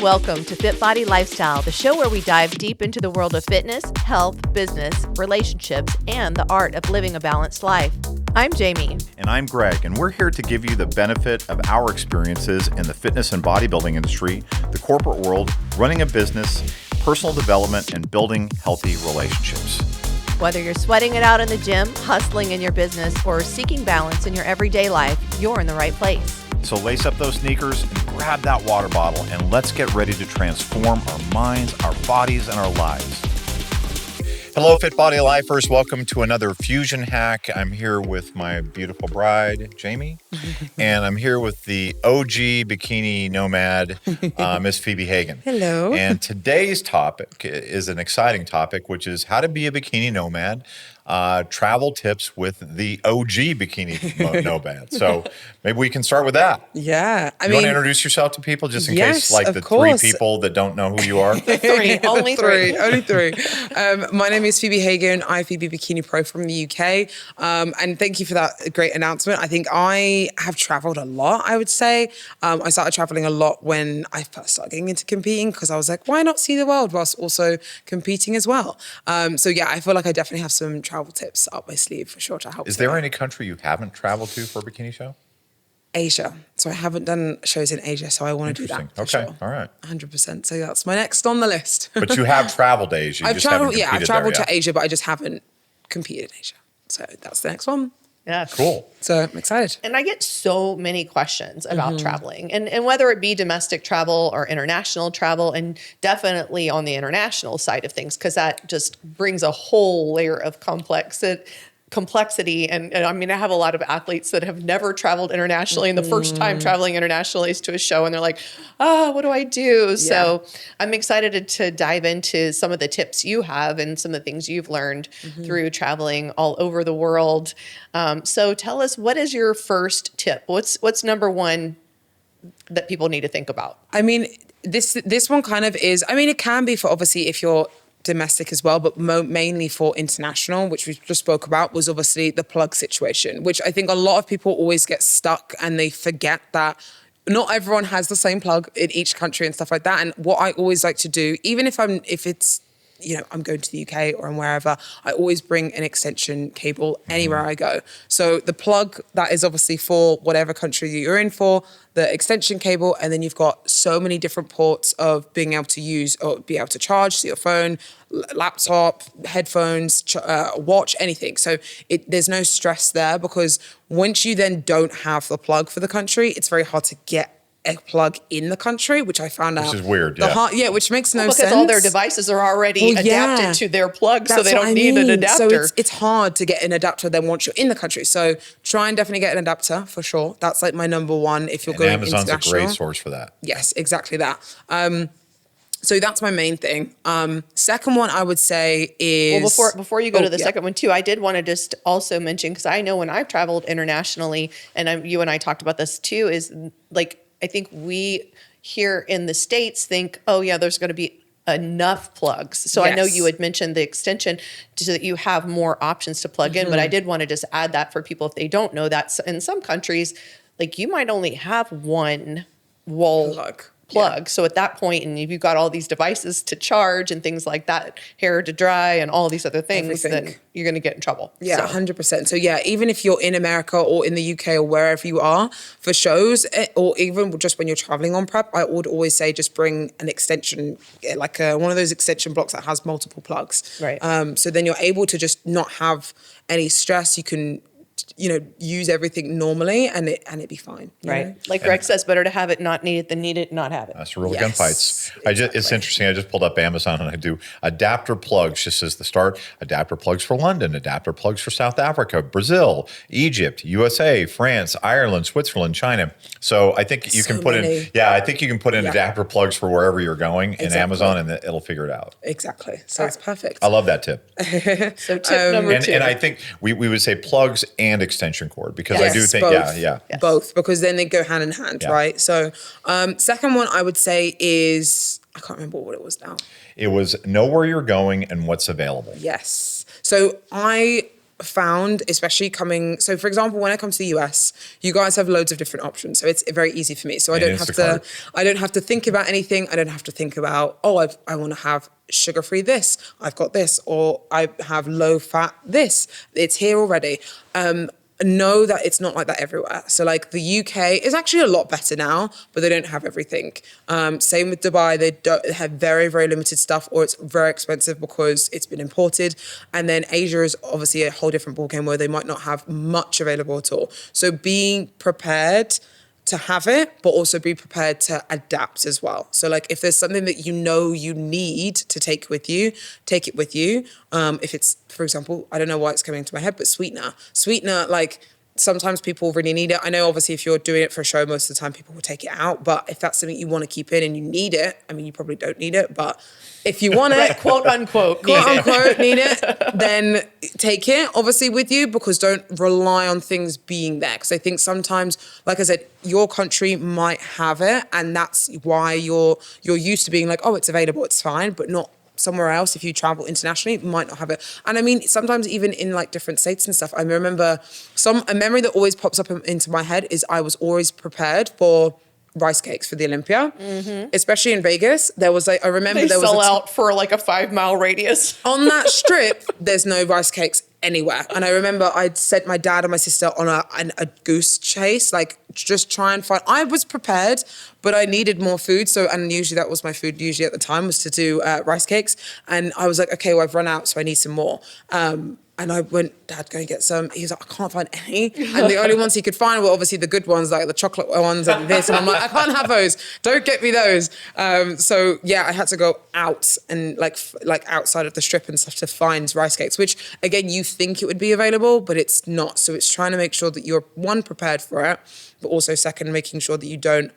Welcome to FitBody Lifestyle, the show where we dive deep into the world of fitness, health, business, relationships, and the art of living a balanced life. I'm Jami. And I'm Greg, and we're here to give you the benefit of our experiences in the fitness and bodybuilding industry, the corporate world, running a business, personal development, and building healthy relationships. Whether you're sweating it out in the gym, hustling in your business, or seeking balance in your everyday life, you're in the right place. So lace up those sneakers and grab that water bottle, and let's get ready to transform our minds, our bodies, and our lives. Hello, Fit Body Lifers. Welcome to another Fusion Hack. I'm here with my beautiful bride, Jami, and I'm here with the OG Bikini Nomad, Miss Phoebe Hagan. Hello. And today's topic is an exciting topic, which is how to be a bikini nomad. Travel tips with the OG Bikini Nomad. So maybe we can start with that. Yeah. You want to introduce yourself to people just in case, like the course. 3 people that don't know who you are? Only three. Only three. My name is Phoebe Hagan. I'm Phoebe Bikini Pro from the UK. And thank you for that great announcement. I think I have traveled a lot, I would say. I started traveling a lot when I first started getting into competing because I was like, why not see the world whilst also competing as well? So yeah, I feel like I definitely have some travel tips up my sleeve for sure to help. Is there any country you haven't traveled to for a bikini show? Asia. So I haven't done shows in Asia, so I want to do that. For okay, sure. all right. 100%. So that's my next on the list. But you have traveled to Asia. I've traveled to Asia, but I just haven't competed in Asia. So that's the next one. Yeah. Cool. So I'm excited. And I get so many questions about traveling and whether it be domestic travel or international travel, and definitely on the international side of things, because that just brings a whole layer of complexity. And I mean, I have a lot of athletes that have never traveled internationally, and the first time traveling internationally is to a show, and they're like, what do I do? Yeah. So I'm excited to dive into some of the tips you have and some of the things you've learned through traveling all over the world. So tell us, what is your first tip? What's number one that people need to think about? I mean, this one kind of is, I mean, it can be for obviously if you're domestic as well, but mainly for international, which we just spoke about, was obviously the plug situation, which I think a lot of people always get stuck and they forget that not everyone has the same plug in each country and stuff like that. And what I always like to do, even if it's, I'm going to the UK or I'm wherever, I always bring an extension cable anywhere I go. So the plug, that is obviously for whatever country you're in for, the extension cable, and then you've got so many different ports of being able to use or be able to charge, so your phone, laptop, headphones, watch, anything. So there's no stress there, because once you then don't have the plug for the country, it's very hard to get a plug in the country, which I found out. Which is weird, which makes no sense. Because all their devices are already adapted to their plug, so they don't need an adapter. So it's hard to get an adapter then once you're in the country. So try and definitely get an adapter for sure. That's like my number one if you're going Amazon's international. a great source for that. Yes, exactly that. So that's my main thing. Second one I would say is... Well, before you go to the second one too, I did want to just also mention, because I know when I've traveled internationally, and you and I talked about this too, is like, I think we here in the States think, oh yeah, there's going to be enough plugs. So yes. I know you had mentioned the extension so that you have more options to plug in, but I did want to just add that for people if they don't know that. In some countries, like you might only have one wall plug. Yeah. So at that point, and if you've got all these devices to charge and things like that, hair to dry and all these other things, then you're going to get in trouble. Yeah, 100%. So yeah, even if you're in America or in the UK or wherever you are for shows, or even just when you're traveling on prep, I would always say just bring an extension, like one of those extension blocks that has multiple plugs. Right. So then you're able to just not have any stress. You can use everything normally and it be fine. Right. Like Greg says, better to have it not need it than need it not have it. That's real gunfights. Exactly. It's interesting. I just pulled up Amazon and I do adapter plugs just as the start. Adapter plugs for London, adapter plugs for South Africa, Brazil, Egypt, USA, France, Ireland, Switzerland, China. So I think you can put in adapter plugs for wherever you're going in Amazon, and it'll figure it out. Exactly. So it's perfect. I love that tip. So tip number 2. And I think we would say plugs and extension cord, because I do think, both. Both, because then they go hand in hand, right? So second one I would say is, I can't remember what it was now. It was know where you're going and what's available. Yes. So I found, especially so for example, when I come to the US, you guys have loads of different options. So it's very easy for me. So I don't have to think about anything. I don't have to think about, I want to have sugar-free this. I've got this, or I have low fat this. It's here already. Know that it's not like that everywhere. So like the UK is actually a lot better now, but they don't have everything. Same with Dubai, they have very, very limited stuff, or it's very expensive because it's been imported. And then Asia is obviously a whole different ballgame where they might not have much available at all. So being prepared to have it, but also be prepared to adapt as well. So like if there's something that you know you need to take with you, take it with you. If it's, for example, I don't know why it's coming into my head, but sweetener, like sometimes people really need it. I know obviously if you're doing it for a show, most of the time people will take it out, but if that's something you want to keep in and you need it, I mean, you probably don't need it, but if you want it, quote unquote, need it, then take it obviously with you, because don't rely on things being there. Because I think sometimes, like I said, your country might have it, and that's why you're used to being like, oh, it's available, it's fine, but not somewhere else. If you travel internationally, might not have it. And I mean, sometimes even in like different states and stuff, I remember a memory that always pops up into my head is I was always prepared for rice cakes for the Olympia, especially in Vegas. There was like, I remember they there was sell out for like a 5-mile radius. On that strip, there's no rice cakes anywhere. And I remember I'd sent my dad and my sister on a goose chase, like just try and find, I was prepared, but I needed more food. So, and usually that was my food usually at the time, was to do rice cakes. And I was like, okay, well, I've run out, so I need some more. And I went, Dad, go and get some. He was like, I can't find any. And the only ones he could find were obviously the good ones, like the chocolate ones and this. And I'm like, I can't have those. Don't get me those. So yeah, I had to go out and like outside of the strip and stuff to find rice cakes, which again, you think it would be available, but it's not. So it's trying to make sure that you're, one, prepared for it, but also second, making sure that you don't,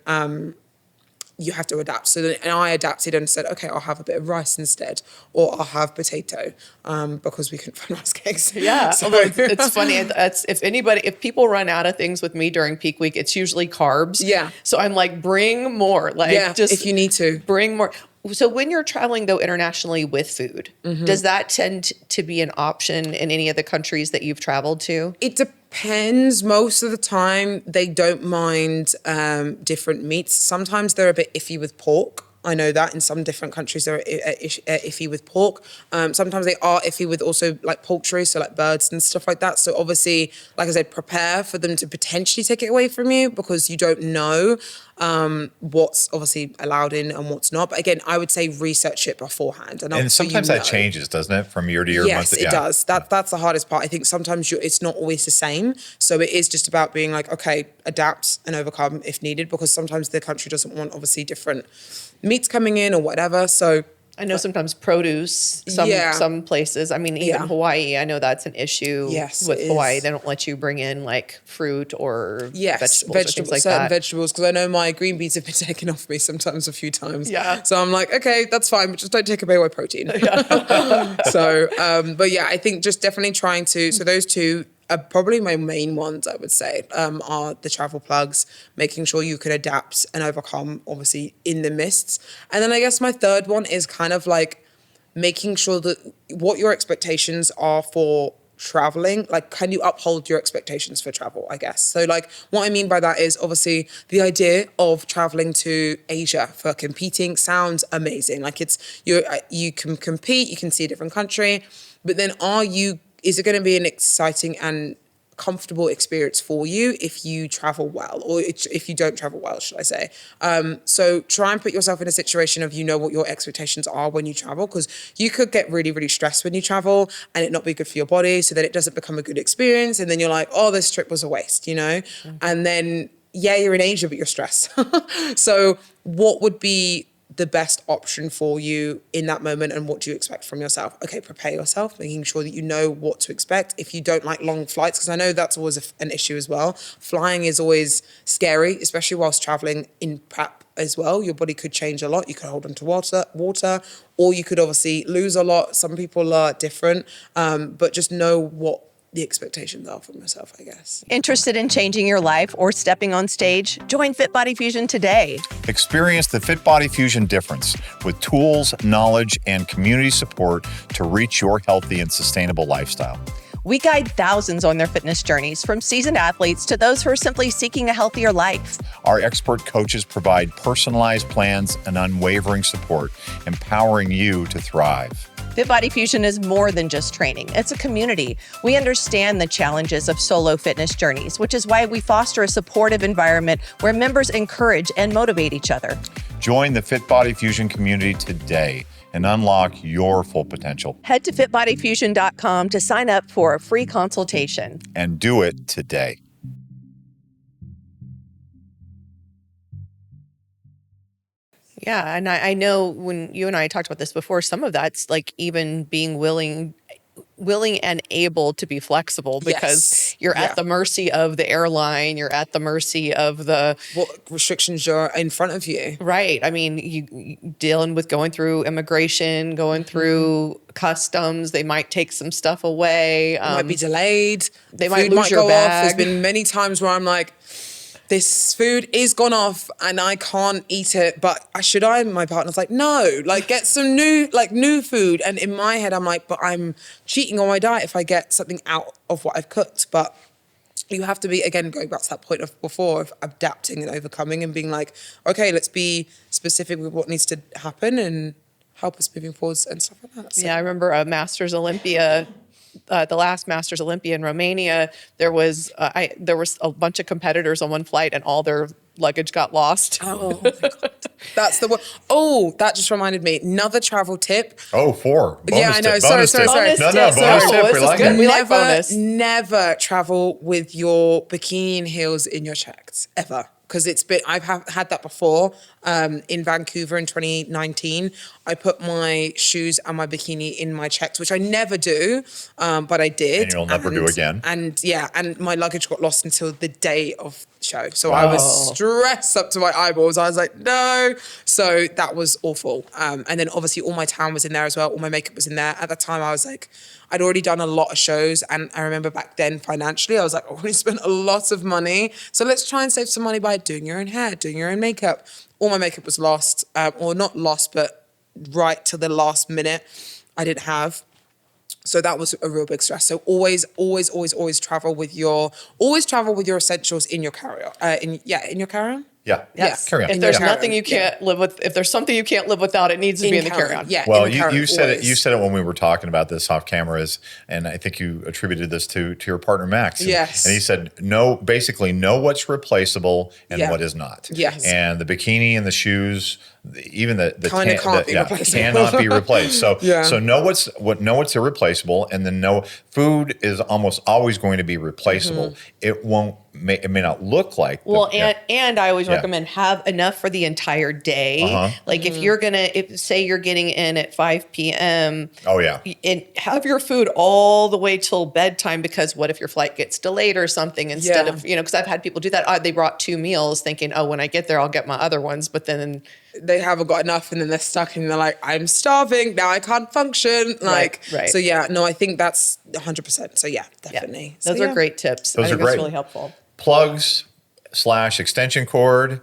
you have to adapt. So then, and I adapted and said, okay, I'll have a bit of rice instead, or I'll have potato, because we couldn't find rice cakes. Yeah, So, although it's funny. If people run out of things with me during peak week, it's usually carbs. Yeah. So I'm like, bring more. Like, yeah, just if you need to. bring more. So when you're traveling though internationally with food, does that tend to be an option in any of the countries that you've traveled to? It depends. Most of the time, they don't mind different meats. Sometimes they're a bit iffy with pork. I know that in some different countries they're iffy with pork. Sometimes they are iffy with also like poultry, so like birds and stuff like that. So obviously, like I said, prepare for them to potentially take it away from you, because you don't know what's obviously allowed in and what's not. But again, I would say research it beforehand. And sometimes that changes, doesn't it, from year to year? Yes, it does. That's the hardest part. I think sometimes it's not always the same. So it is just about being like, okay, adapt and overcome if needed, because sometimes the country doesn't want obviously different meats coming in or whatever. So I know sometimes produce, some places. I mean, even Hawaii, I know that's an issue with Hawaii. They don't let you bring in like fruit or vegetables or things like certain that. vegetables, because I know my green beans have been taken off me sometimes a few times. Yeah. So I'm like, okay, that's fine, but just don't take away my protein. So, but yeah, I think just definitely trying to, so those two are probably my main ones, I would say, are the travel plugs, making sure you can adapt and overcome, obviously, in the mists. And then I guess my third one is kind of like making sure that what your expectations are for traveling, like can you uphold your expectations for travel, I guess. So like what I mean by that is obviously the idea of traveling to Asia for competing sounds amazing. Like you can compete, you can see a different country, but then is it going to be an exciting and comfortable experience for you if you travel well, or if you don't travel well, should I say. So try and put yourself in a situation of what your expectations are when you travel, because you could get really, really stressed when you travel and it not be good for your body, so that it doesn't become a good experience. And then you're like, oh, this trip was a waste, Mm-hmm. And then, you're in Asia, but you're stressed. So what would be the best option for you in that moment, and what do you expect from yourself? Okay, prepare yourself, making sure that you know what to expect. If you don't like long flights, because I know that's always an issue as well. Flying is always scary, especially whilst traveling in prep as well. Your body could change a lot. You could hold on to water, or you could obviously lose a lot. Some people are different, but just know what the expectations are from yourself, I guess. Interested in changing your life or stepping on stage? Join FitBody Fusion today. Experience the FitBody Fusion difference with tools, knowledge, and community support to reach your healthy and sustainable lifestyle. We guide thousands on their fitness journeys, from seasoned athletes to those who are simply seeking a healthier life. Our expert coaches provide personalized plans and unwavering support, empowering you to thrive. FitBody Fusion is more than just training. It's a community. We understand the challenges of solo fitness journeys, which is why we foster a supportive environment where members encourage and motivate each other. Join the FitBody Fusion community today and unlock your full potential. Head to fitbodyfusion.com to sign up for a free consultation. And do it today. Yeah, and I know when you and I talked about this before, some of that's like even being willing and able to be flexible, because you're at the mercy of the airline, you're at the mercy of the what restrictions are in front of you. Right. I mean, you dealing with going through immigration, going through customs. They might take some stuff away. Might be delayed. They might Food lose your go bag. off. There's been many times where I'm like, this food is gone off and I can't eat it, but should I? My partner's like, no, like get some new food. And in my head, I'm like, but I'm cheating on my diet if I get something out of what I've cooked. But you have to be, again, going back to that point of before, of adapting and overcoming and being like, okay, let's be specific with what needs to happen and help us moving forwards and stuff like that. So. Yeah, I remember a Masters Olympia. The last Masters Olympia in Romania, there was a bunch of competitors on one flight, and all their luggage got lost. Oh my God. That's the one. Oh, that just reminded me. Another travel tip. Oh, 4. Bonus Yeah, I know. tip, Sorry. bonus tip. Bonus No, tip. bonus Oh, tip. this We is like good. it. We like bonus. Never travel with your bikini and heels in your checks, ever. Because I've had that before in Vancouver in 2019. I put my shoes and my bikini in my checks, which I never do, but I did. And you'll never do again. And my luggage got lost until the day of the show. So I was stressed up to my eyeballs. I was like, no. So that was awful. And then obviously all my tan was in there as well. All my makeup was in there. At the time I was like, I'd already done a lot of shows, and I remember back then financially, I was like, I already spent a lot of money. So let's try and save some money by doing your own hair, doing your own makeup. All my makeup was lost, or not lost, but right to the last minute I didn't have. So that was a real big stress. So always travel with your essentials in your carry-on. In your carry-on? Yeah. Yes. Carry on. If there's Yeah. nothing you can't live with, if there's something you can't live without, it needs to be in the carry-on. Yeah. Well, in the carry-on, you said it. always. You said it when we were talking about this off camera, and I think you attributed this to your partner Max. And, Yes. And he said, basically know what's replaceable and what is not. Yes. And the bikini and the shoes, even the Kinda can't be replaceable. cannot be replaced. So Yeah. so know what's irreplaceable, and then know food is almost always going to be replaceable. Mm-hmm. It may not look like. Well, and I always Yeah. recommend have enough for the entire day. Like if you're say you're getting in at 5 p.m. Oh yeah. and have your food all the way till bedtime, because what if your flight gets delayed or something, instead of, because I've had people do that. They brought 2 meals thinking, oh, when I get there, I'll get my other ones. But then they haven't got enough, and then they're stuck and they're like, I'm starving now, I can't function. Right. So yeah, no, I think that's 100%. So yeah, definitely. those So, are great tips. Those I are think that's great. really helpful. Plugs / extension cord.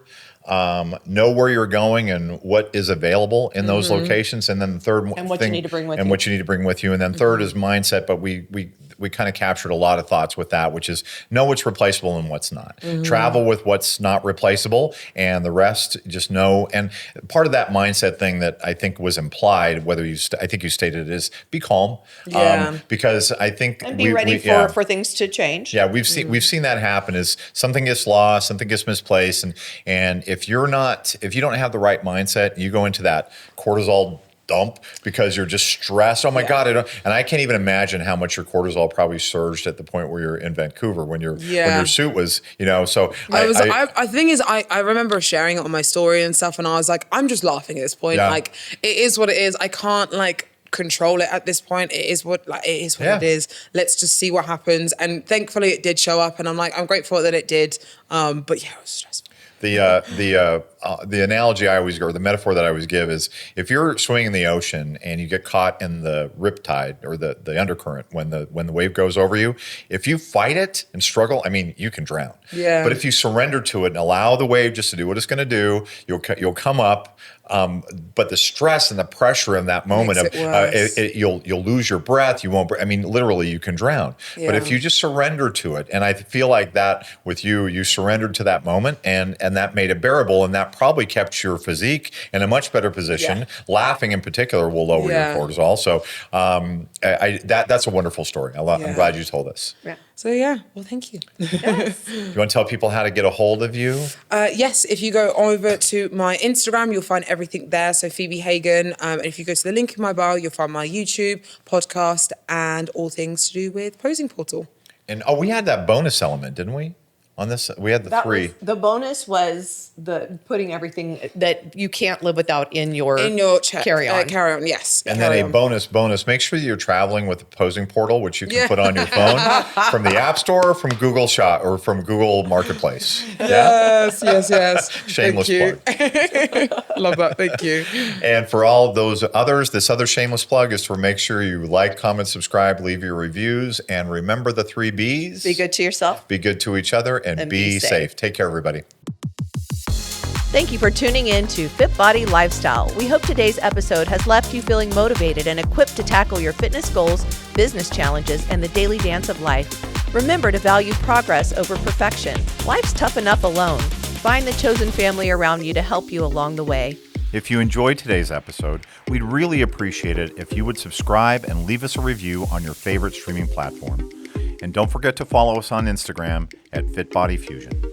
Know where you're going and what is available in those locations, and then the third And what you need to bring with and you. what you need to bring with you, and then third is mindset. But we kind of captured a lot of thoughts with that, which is know what's replaceable and what's not. Travel with what's not replaceable, and the rest just know. And part of that mindset thing that I think was implied, I think you stated it, is be calm. Yeah. Because I think And be ready for things to change. yeah, we've seen that happen. Is something gets lost, something gets misplaced, and if you don't have the right mindset, you go into that cortisol dump because you're just stressed. Oh my God, and I can't even imagine how much your cortisol probably surged at the point where you're in Vancouver when your suit was, So I think is I remember sharing it on my story and stuff, and I was like, I'm just laughing at this point. Yeah. Like it is what it is. I can't control it at this point. It is what it is. Let's just see what happens. And thankfully it did show up, and I'm grateful that it did. But yeah, it was stressful. The analogy I always, or the metaphor that I always give is, if you're swimming in the ocean and you get caught in the riptide or the undercurrent when the wave goes over you, if you fight it and struggle, you can drown. Yeah. But if you surrender to it and allow the wave just to do what it's going to do, you'll come up But the stress and the pressure in that moment Makes it worse. you'll lose your breath. You won't. I mean, literally, you can drown. But if Yeah. you just surrender to it, and I feel like that with you surrendered to that moment, and that made it bearable, and that probably kept your physique in a much better position. Yeah. Laughing in particular will lower Yeah. your cortisol. So that's a wonderful story. I'm Yeah. glad you told us. Yeah. So yeah, well, thank you. You want to tell people how to get a hold of you? Yes, if you go over to my Instagram, you'll find everything there. So Phoebe Hagan. And if you go to the link in my bio, you'll find my YouTube, podcast, and all things to do with Posing Portal. And we had that bonus element, didn't we? On this, we had the three. The bonus was the putting everything that you can't live without in your carry on. Carry on, yes. And carry then a on. bonus. Make sure that you're traveling with the Posing Portal, which you can put on your phone from the App Store, from Google Shop, or from Google Marketplace. Yeah? Yes. Shameless Thank plug. you. Love that. Thank you. And for all those others, this other shameless plug is to make sure you like, comment, subscribe, leave your reviews, and remember the 3 B's. Be good to yourself. Be good to each other, and be safe. Take care, everybody. Thank you for tuning in to FitBody Lifestyle. We hope today's episode has left you feeling motivated and equipped to tackle your fitness goals, business challenges, and the daily dance of life. Remember to value progress over perfection. Life's tough enough alone. Find the chosen family around you to help you along the way. If you enjoyed today's episode, we'd really appreciate it if you would subscribe and leave us a review on your favorite streaming platform. And don't forget to follow us on Instagram at FitBody Fusion.